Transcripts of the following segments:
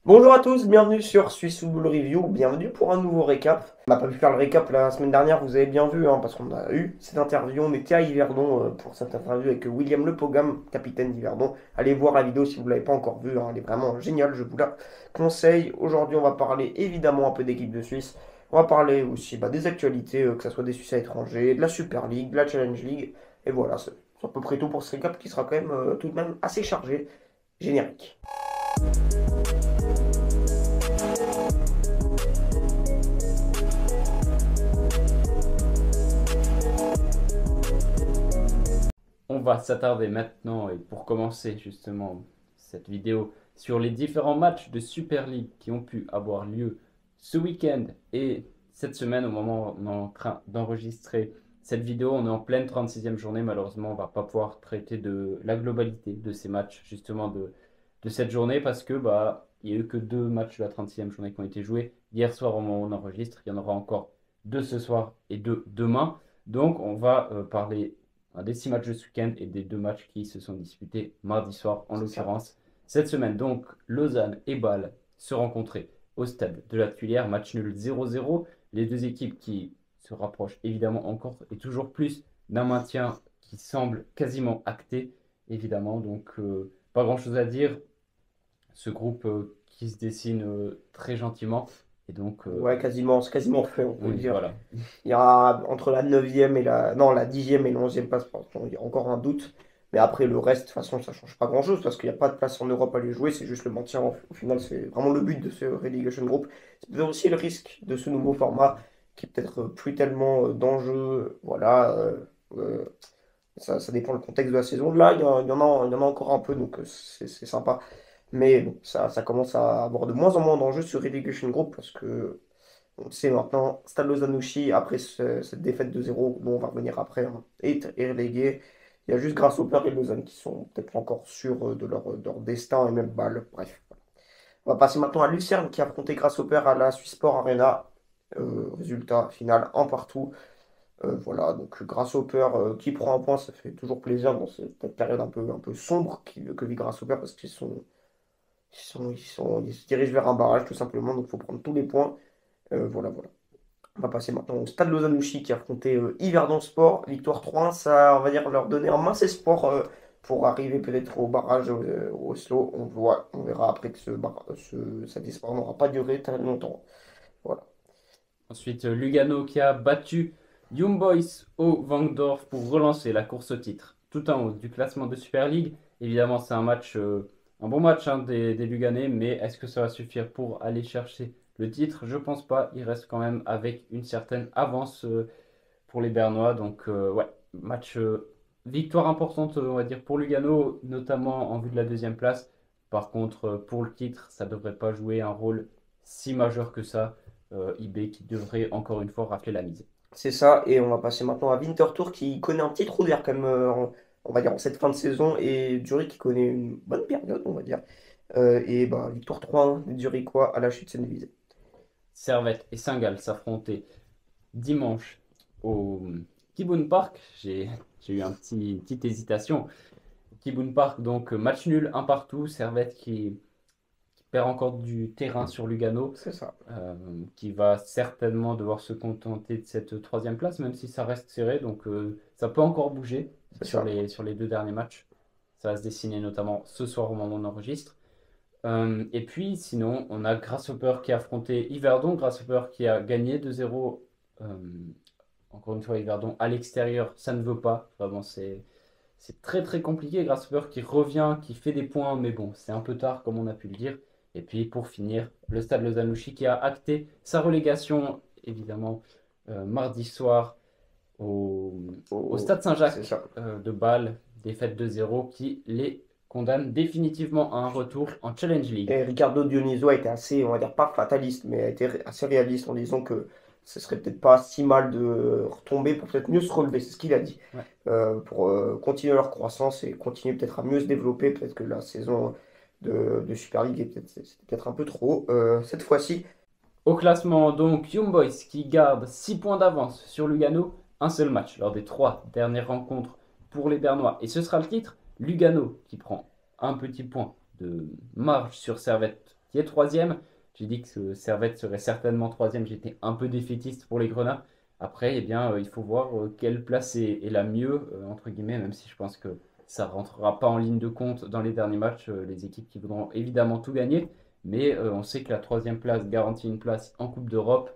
Bonjour à tous, bienvenue sur Swiss Football Review, bienvenue pour un nouveau récap. On n'a pas pu faire le récap la semaine dernière, vous avez bien vu, parce qu'on a eu cette interview, on était à Yverdon pour cette interview avec William Le Pogam, capitaine d'Yverdon. Allez voir la vidéo si vous ne l'avez pas encore vue, elle est vraiment géniale, je vous la conseille. Aujourd'hui on va parler évidemment un peu d'équipe de Suisse, on va parler aussi des actualités, que ce soit des Suisses à l'étranger, de la Super League, de la Challenge League, et voilà, c'est à peu près tout pour ce récap qui sera quand même tout de même assez chargé. Générique. On va s'attarder maintenant, et pour commencer justement cette vidéo, sur les différents matchs de Super League qui ont pu avoir lieu ce week-end et cette semaine. Au moment où on est en train d'enregistrer cette vidéo, on est en pleine 36e journée. Malheureusement, on ne va pas pouvoir traiter de la globalité de ces matchs justement de cette journée parce que il n'y a eu que 2 matchs de la 36e journée qui ont été joués hier soir au moment où on enregistre. Il y en aura encore 2 ce soir et 2 demain. Donc on va parler des 6 matchs de ce week-end et des 2 matchs qui se sont disputés mardi soir, en l'occurrence cette semaine. Donc, Lausanne et Bâle se rencontraient au stade de la Tuilière, match nul 0-0. Les deux équipes qui se rapprochent évidemment encore et toujours plus d'un maintien qui semble quasiment acté, évidemment. Donc, pas grand-chose à dire. Ce groupe qui se dessine très gentiment. Et donc, Ouais, quasiment, c'est quasiment fait, on peut oui, dire. voilà. Il y a entre la 9e et la... Non, la 10e et la 11e place, pardon, il y a encore un doute. Mais après, le reste, de toute façon, ça change pas grand-chose parce qu'il n'y a pas de place en Europe à aller jouer. C'est juste le maintien. Au final, c'est vraiment le but de ce relegation group. C'est peut-être aussi le risque de ce nouveau format qui est peut-être plus tellement d'enjeux. Voilà. Ça dépend le contexte de la saison. Là, il y en a encore un peu, donc c'est sympa. Mais bon, ça commence à avoir de moins en moins d'enjeux sur relegation group parce que on sait maintenant, Stade Lausanne-Ouchy, après cette défaite de 0 dont on va revenir après, est relégué. Il y a juste Grasshopper et Lausanne qui sont peut-être pas encore sûrs de leur destin et même Bâle. Bref. On va passer maintenant à Lucerne qui a affronté Grasshopper à la Swissport Arena. Résultat final, un partout. Voilà, donc Grasshopper qui prend un point, ça fait toujours plaisir dans cette période un peu sombre que vit Grasshopper parce qu'ils se dirigent vers un barrage tout simplement, donc il faut prendre tous les points. Voilà, voilà. On va passer maintenant au Stade Lausanne-Ouchy qui a affronté Yverdon Sport, victoire 3-1. Ça, on va dire, leur donner un mince espoir pour arriver peut-être au barrage au Oslo. On verra après que cet espoir n'aura pas duré très longtemps. Voilà. Ensuite, Lugano qui a battu Young Boys au Vangdorf pour relancer la course au titre tout en haut du classement de Super League. Évidemment, c'est un bon match des Luganais, mais est-ce que ça va suffire pour aller chercher le titre? Je pense pas. Il reste quand même avec une certaine avance pour les Bernois. Donc, ouais, match victoire importante, on va dire, pour Lugano, notamment en vue de la deuxième place. Par contre, pour le titre, ça devrait pas jouer un rôle si majeur que ça. IB qui devrait encore une fois rafler la mise. C'est ça, et on va passer maintenant à Winterthur qui connaît un petit trou d'air quand même, on va dire, en cette fin de saison, et Zurich qui connaît une bonne période, on va dire. Victoire 3-1 des Zurichois à la chute Seine-Visée. Servette et Saint-Gall s'affrontaient dimanche au Kibun Park. J'ai eu une petite hésitation. Kibun Park, donc match nul, un partout. Servette qui perd encore du terrain sur Lugano, C'est ça. qui va certainement devoir se contenter de cette troisième place, même si ça reste serré. Donc ça peut encore bouger C'est ça. sur les 2 derniers matchs. Ça va se dessiner notamment ce soir au moment où on enregistre. Et puis, sinon, on a Grasshopper qui a affronté Yverdon. Grasshopper qui a gagné 2-0. Euh, Encore une fois, Yverdon à l'extérieur, ça ne veut pas. Vraiment, c'est très très compliqué. Grasshopper qui revient, qui fait des points, mais bon, c'est un peu tard, comme on a pu le dire. Et puis, pour finir, le Stade Lausanne-Ouchy qui a acté sa relégation, évidemment, mardi soir au Stade C'est Saint-Jacques ça. de Bâle, défaite 2-0 qui les condamne définitivement à un retour en Challenge League. Et Ricardo Dioniso a été assez, on va dire, pas fataliste, mais a été assez réaliste en disant que ce serait peut-être pas si mal de retomber pour peut-être mieux se relever, c'est ce qu'il a dit. Ouais. Pour continuer leur croissance et continuer peut-être à mieux se développer. Peut-être que la saison de Super League c'était peut-être un peu trop haut cette fois-ci. Au classement, donc, Young Boys qui garde 6 points d'avance sur Lugano, un seul match lors des 3 dernières rencontres pour les Bernois. Et ce sera le titre. Lugano qui prend un petit point de marge sur Servette qui est troisième. J'ai dit que Servette serait certainement troisième. J'étais un peu défaitiste pour les Grenats. Après, eh bien, il faut voir quelle place est la mieux, entre guillemets, même si je pense que ça ne rentrera pas en ligne de compte dans les derniers matchs. Les équipes qui voudront évidemment tout gagner. Mais on sait que la troisième place garantit une place en Coupe d'Europe.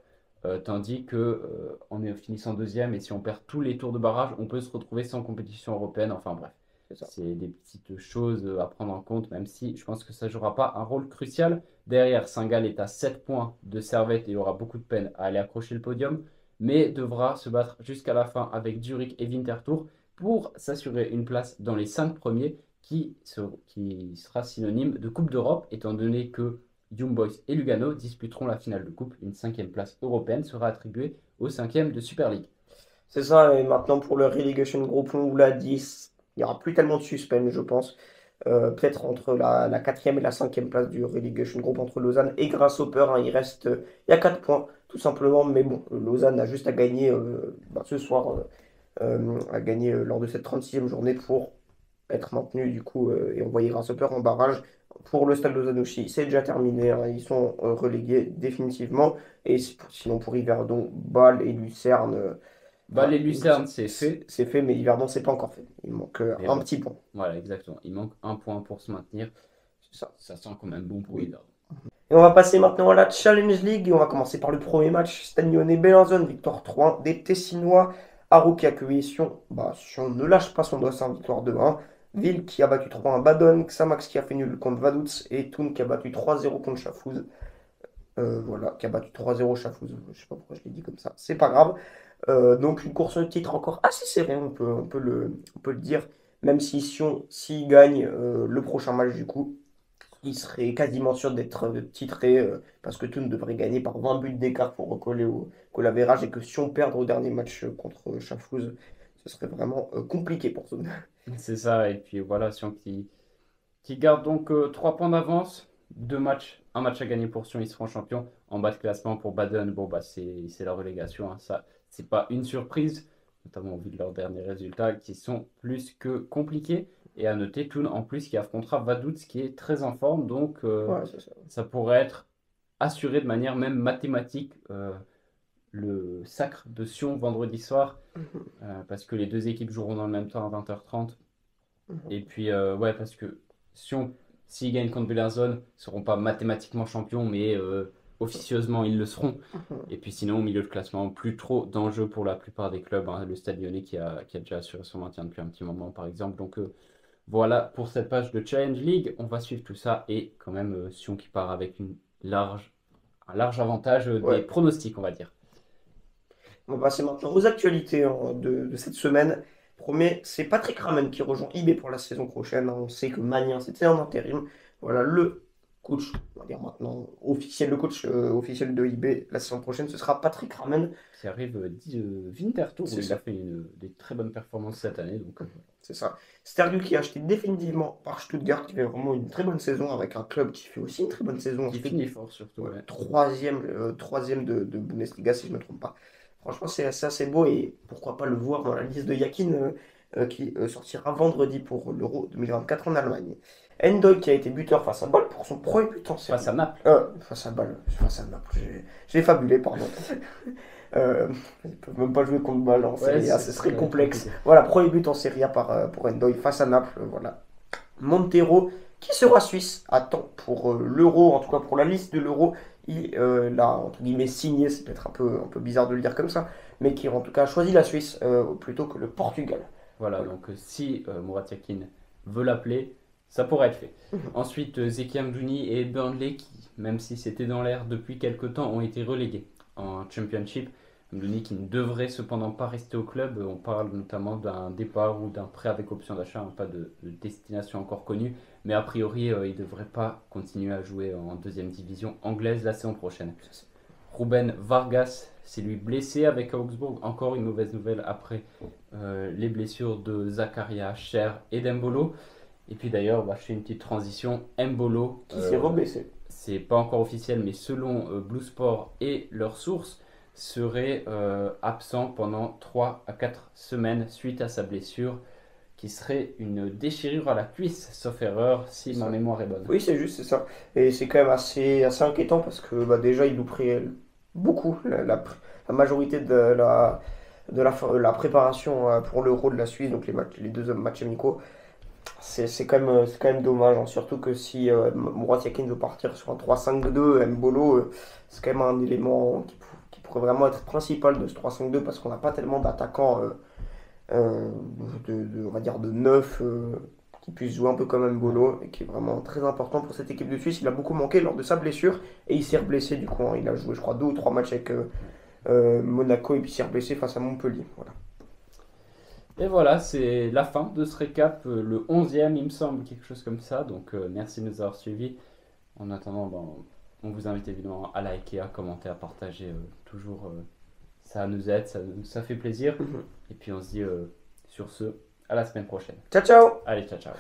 Tandis que en finissant deuxième, et si on perd tous les tours de barrage, on peut se retrouver sans compétition européenne. Enfin bref, C'est ça. c'est des petites choses à prendre en compte, même si je pense que ça ne jouera pas un rôle crucial. Derrière, Saint-Gall est à 7 points de Servette et aura beaucoup de peine à aller accrocher le podium, mais devra se battre jusqu'à la fin avec Zurich et Winterthur pour s'assurer une place dans les 5 premiers qui sera synonyme de Coupe d'Europe, étant donné que Young Boys et Lugano disputeront la finale de coupe. Une cinquième place européenne sera attribuée au cinquième de Super League. C'est ça, et maintenant pour le Relegation Group, on vous l'a dit, il n'y aura plus tellement de suspense, je pense. Peut-être entre la quatrième et la cinquième place du Relegation Group entre Lausanne et Grasshopper, hein, il y a 4 points, tout simplement. Mais bon, Lausanne a juste à gagner ce soir, à gagner lors de cette 36e journée pour être maintenu du coup et envoyer Grasshopper en barrage. Pour le Stade Lausanne-Ouchy, c'est déjà terminé, hein, ils sont relégués définitivement. Et sinon pour Yverdon, Bâle et Lucerne. Les Lucernes, c'est fait. C'est fait, mais Yverdon, c'est pas encore fait. Il manque Mais un bon, petit point. voilà, exactement. Il manque un point pour se maintenir. C'est ça. Ça sent quand même bon pour Oui. Yverdon. Et on va passer maintenant à la Challenge League. Et on va commencer par le premier match. Stade Lyonnais Besançon, victoire 3 des Tessinois. Harouk qui a accueilli Sion. Si on ne lâche pas son dos, c'est une victoire 2-1. Ville qui a battu 3-1 Badon. Xamax qui a fait nul contre Vaduz. Et Thun qui a battu 3-0 contre Chafouz. Voilà, qui a battu 3-0 Chafouz. Je sais pas pourquoi je l'ai dit comme ça. C'est pas grave. Donc une course au titre encore assez serrée, on peut le dire. Même si Sion, s'il gagne le prochain match du coup, il serait quasiment sûr d'être titré parce que Thun devrait gagner par 20 buts d'écart pour recoller au goal average et que si on perd au dernier match contre Chafouz, ce serait vraiment compliqué pour Thun. C'est ça, et puis voilà, Sion qui garde donc 3 points d'avance, 2 matchs, un match à gagner pour Sion, ils seront champions. En bas de classement pour Baden, bon bah c'est la relégation, hein, ça c'est pas une surprise, notamment au vu de leurs derniers résultats qui sont plus que compliqués. Et à noter Thun en plus qui affrontera Vaduz qui est très en forme, donc Ouais, c'est ça. ça pourrait être assuré de manière même mathématique le sacre de Sion vendredi soir, Mhm, parce que les deux équipes joueront dans le même temps à 20h30. mhm. Et puis, ouais, parce que Sion, s'ils gagnent contre Bellarzone, ne seront pas mathématiquement champions, mais officieusement, ils le seront. Mhm. Et puis sinon, au milieu de classement, plus trop d'enjeux pour la plupart des clubs, hein. Le Stade Lyonnais qui a déjà assuré son maintien depuis un petit moment, par exemple. Donc voilà pour cette page de Challenge League. On va suivre tout ça et quand même Sion qui part avec un large avantage des Ouais. pronostics, on va dire. On va passer maintenant aux actualités hein, de cette semaine. Premier, c'est Patrick Ramen qui rejoint IB pour la saison prochaine. On sait que Magnin, c'était en intérim. Voilà, le coach, on va dire maintenant officiel, le coach officiel de IB la saison prochaine, ce sera Patrick Ramen. Qui arrive Winterthur, où C'est il a ça, fait des très bonnes performances cette année. Donc, c'est ça. Sterling qui est acheté définitivement par Stuttgart, qui fait vraiment une très bonne saison avec un club qui fait aussi une très bonne saison. qui Qui fait finit fort surtout. ouais, Ouais. troisième de Bundesliga, si je ne me trompe pas. Franchement, c'est assez beau et pourquoi pas le voir dans la liste de Yakin qui sortira vendredi pour l'Euro 2024 en Allemagne. Endoy qui a été buteur face à Bâle pour son premier but en série. Face à Naples. Face à Bâle, face à Naples, j'ai fabulé, pardon. Ils peuvent même pas jouer contre Bâle en Ouais, série A, ce serait ouais, complexe. compliqué. Voilà, premier but en série A pour Endoy face à Naples, voilà. Montero, qui sera suisse, attend pour l'Euro, en tout cas pour la liste de l'Euro. Il l'a entre guillemets signé, c'est peut-être un peu bizarre de le dire comme ça, mais qui en tout cas a choisi la Suisse plutôt que le Portugal. Voilà, Voilà. donc si Murat Yakin veut l'appeler, ça pourrait être fait. Mhm. Ensuite, Zeki Amdouni et Burnley, qui, même si c'était dans l'air depuis quelques temps, ont été relégués en Championship. Amdouni qui ne devrait cependant pas rester au club. On parle notamment d'un départ ou d'un prêt avec option d'achat, hein, pas de destination encore connue. Mais a priori, il ne devrait pas continuer à jouer en deuxième division anglaise la saison prochaine. Ruben Vargas, c'est lui blessé avec Augsbourg. Encore une mauvaise nouvelle après les blessures de Zakaria, Cher et Dembolo. Et puis d'ailleurs, je fais une petite transition. Mbolo, Qui s'est reblessé. c'est pas encore officiel, mais selon Blue Sport et leurs sources, serait absent pendant 3 à 4 semaines suite à sa blessure qui serait une déchirure à la cuisse, sauf erreur, si ma Ça. mémoire est bonne. Oui, c'est juste, c'est ça. Et c'est quand même assez inquiétant parce que bah, déjà, il louperait beaucoup la majorité de la préparation pour l'Euro de la Suisse, donc les deux matchs amicaux. C'est quand même dommage, hein. Surtout que si Murat Yakin veut partir sur un 3-5-2, Mbolo, c'est quand même un élément qui pourrait vraiment être principal de ce 3-5-2 parce qu'on n'a pas tellement d'attaquants, euh, on va dire de neuf, qui puissent jouer un peu comme Mbolo et qui est vraiment très important pour cette équipe de Suisse. Il a beaucoup manqué lors de sa blessure et il s'est reblessé du coup, hein. Il a joué, je crois, 2 ou 3 matchs avec Monaco et puis il s'est reblessé face à Montpellier. Voilà. Et voilà, c'est la fin de ce récap, le 11e, il me semble, quelque chose comme ça. Donc merci de nous avoir suivis. En attendant, ben, on vous invite évidemment à liker, à commenter, à partager. Toujours, ça nous aide, ça fait plaisir. Mhm. Et puis on se dit sur ce, à la semaine prochaine. Ciao, ciao! Allez, ciao, ciao.